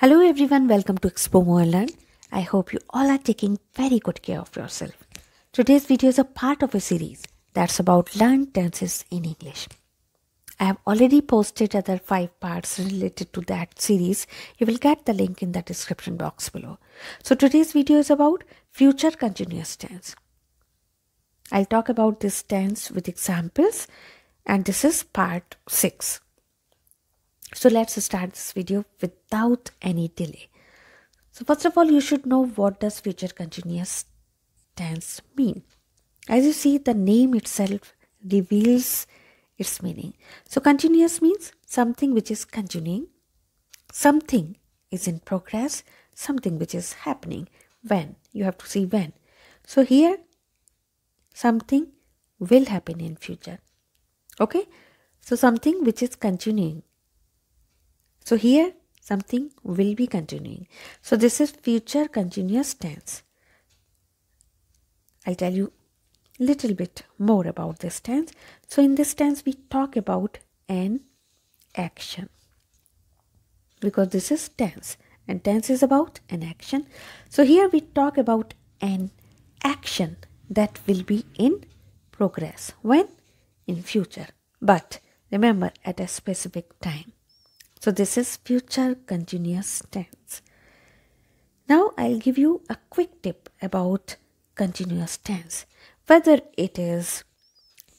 Hello everyone, welcome to Explore More and Learn. I hope you all are taking very good care of yourself. Today's video is a part of a series that's about learned tenses in English. I have already posted other 5 parts related to that series. You will get the link in the description box below. So today's video is about future continuous tense. I'll talk about this tense with examples, and this is part 6. So let's start this video without any delay. So first of all, you should know what does future continuous tense mean. As you see, the name itself reveals its meaning. So continuous means something which is continuing, something is in progress, something which is happening. When? You have to see when. So here, something will happen in future. Okay? So something which is continuing. So here something will be continuing. So this is future continuous tense. I'll tell you a little bit more about this tense. So in this tense we talk about an action, because this is tense and tense is about an action. So here we talk about an action that will be in progress. When? In future. But remember, at a specific time. So this is future continuous tense. Now I'll give you a quick tip about continuous tense. Whether it is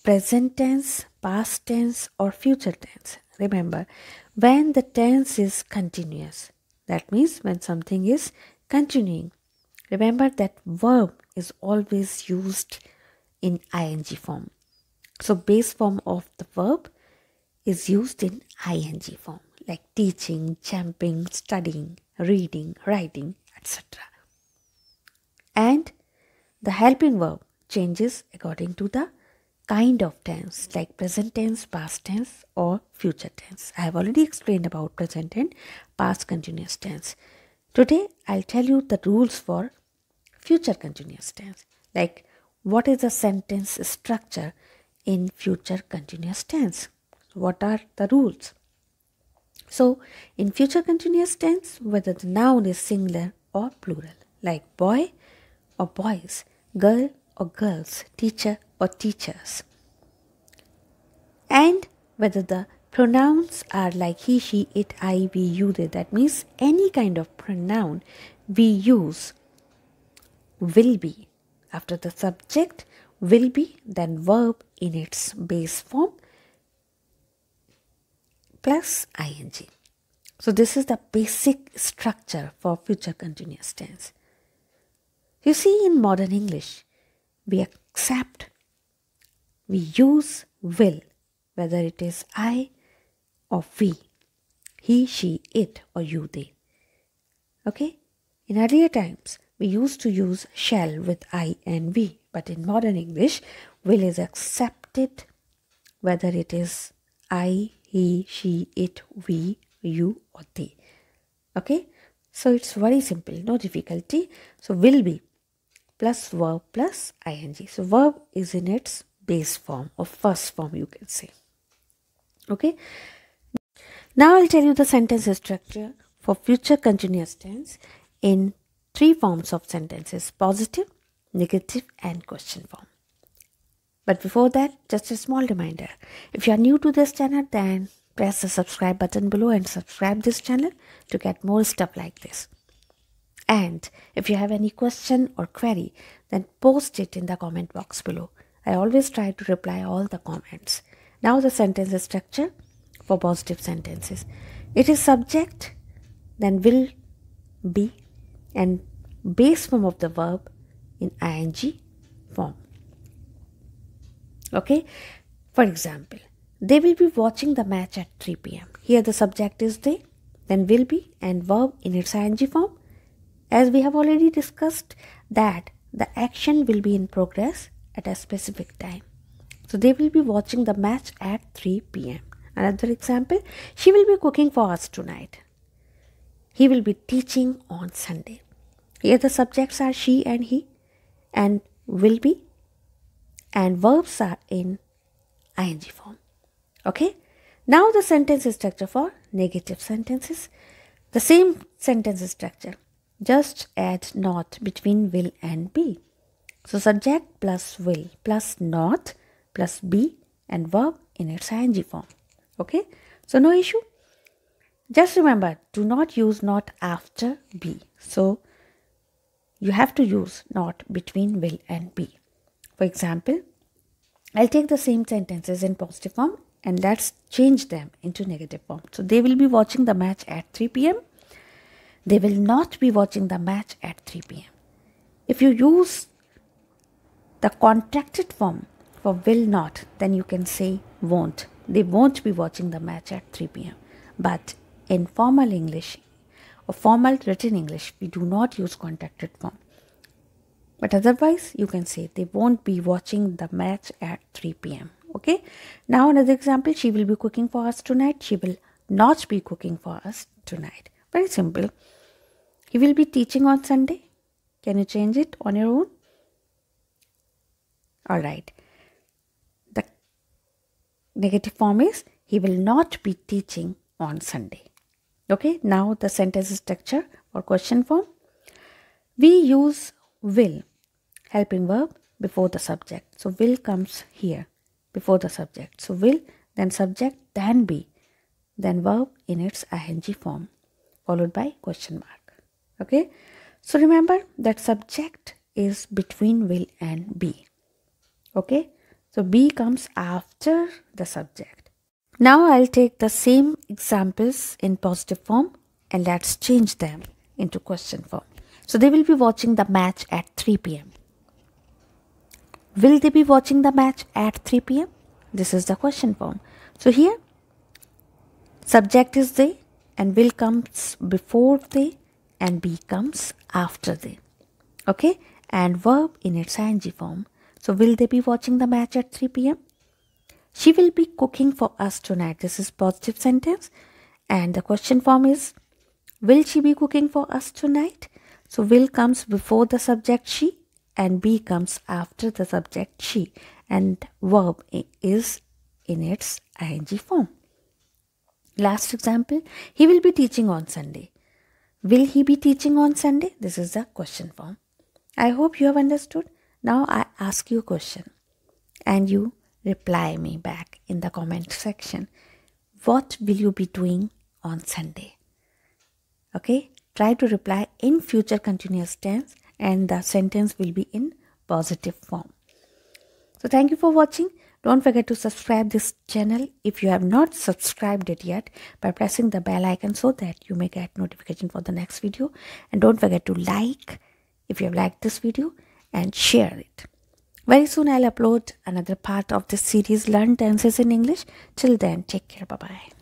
present tense, past tense or future tense. Remember, when the tense is continuous, that means when something is continuing. Remember that verb is always used in ing form. So base form of the verb is used in ing form, like teaching, jumping, studying, reading, writing, etc. And the helping verb changes according to the kind of tense, like present tense, past tense or future tense. I have already explained about present and past continuous tense. Today I'll tell you the rules for future continuous tense, like what is the sentence structure in future continuous tense. What are the rules? So, in future continuous tense, whether the noun is singular or plural, like boy or boys, girl or girls, teacher or teachers, and whether the pronouns are like he, she, it, I, we, you, they, that means any kind of pronoun we use will be after the subject, will be, then verb in its base form plus ing. So this is the basic structure for future continuous tense. You see, in modern English, we use will, whether it is I or we, he, she, it or you, they. Okay? In earlier times, we used to use shall with I and we, but in modern English, will is accepted whether it is I, he, she, it, we, you or they. Okay? So it's very simple, no difficulty. So will be plus verb plus ing. So verb is in its base form or first form, you can say. Okay? Now I'll tell you the sentence structure for future continuous tense in 3 forms of sentences: positive, negative and question form. But before that, just a small reminder. If you are new to this channel, then press the subscribe button below and subscribe this channel to get more stuff like this. And if you have any question or query, then post it in the comment box below. I always try to reply all the comments. Now the sentence structure for positive sentences. It is subject, then will be, and base form of the verb in ing form. Okay, for example, they will be watching the match at 3 p.m. Here the subject is they, then will be and verb in its ing form. As we have already discussed that the action will be in progress at a specific time. So they will be watching the match at 3 p.m. Another example, she will be cooking for us tonight. He will be teaching on Sunday. Here the subjects are she and he and will be, and verbs are in ing form. Okay? Now the sentence structure for negative sentences. The same sentence structure. Just add not between will and be. So subject plus will plus not plus be and verb in its ing form. Okay, so no issue. Just remember, do not use not after be. So you have to use not between will and be. For example, I'll take the same sentences in positive form and let's change them into negative form. So they will be watching the match at 3 p.m. They will not be watching the match at 3 p.m. If you use the contracted form for will not, then you can say won't. They won't be watching the match at 3 p.m. But in formal English or formal written English, we do not use contracted form. But otherwise, you can say they won't be watching the match at 3 p.m. Okay. Now another example, she will be cooking for us tonight. She will not be cooking for us tonight. Very simple. He will be teaching on Sunday. Can you change it on your own? Alright. The negative form is he will not be teaching on Sunday. Okay. Now the sentence structure or question form. We use will, helping verb, before the subject. So will comes here before the subject. So will, then subject, then be, then verb in its ing form, followed by question mark. Okay. So remember that subject is between will and be. Okay. So be comes after the subject. Now I'll take the same examples in positive form and let's change them into question form. So they will be watching the match at 3 p.m. Will they be watching the match at 3 p.m.? This is the question form. So here, subject is they and will comes before they and be comes after they. Okay? And verb in its ing form. So will they be watching the match at 3 p.m.? She will be cooking for us tonight. This is positive sentence. And the question form is, will she be cooking for us tonight? So will comes before the subject she and be comes after the subject she, and verb is in its ing form. Last example, he will be teaching on Sunday. Will he be teaching on Sunday? This is the question form. I hope you have understood. Now I ask you a question and you reply me back in the comment section. What will you be doing on Sunday? Okay, try to reply in future continuous tense and the sentence will be in positive form. So thank you for watching. Don't forget to subscribe this channel if you have not subscribed it yet by pressing the bell icon so that you may get notification for the next video. And don't forget to like if you have liked this video and share it. Very soon I'll upload another part of this series, Learn Tenses in English. Till then, take care. Bye-bye.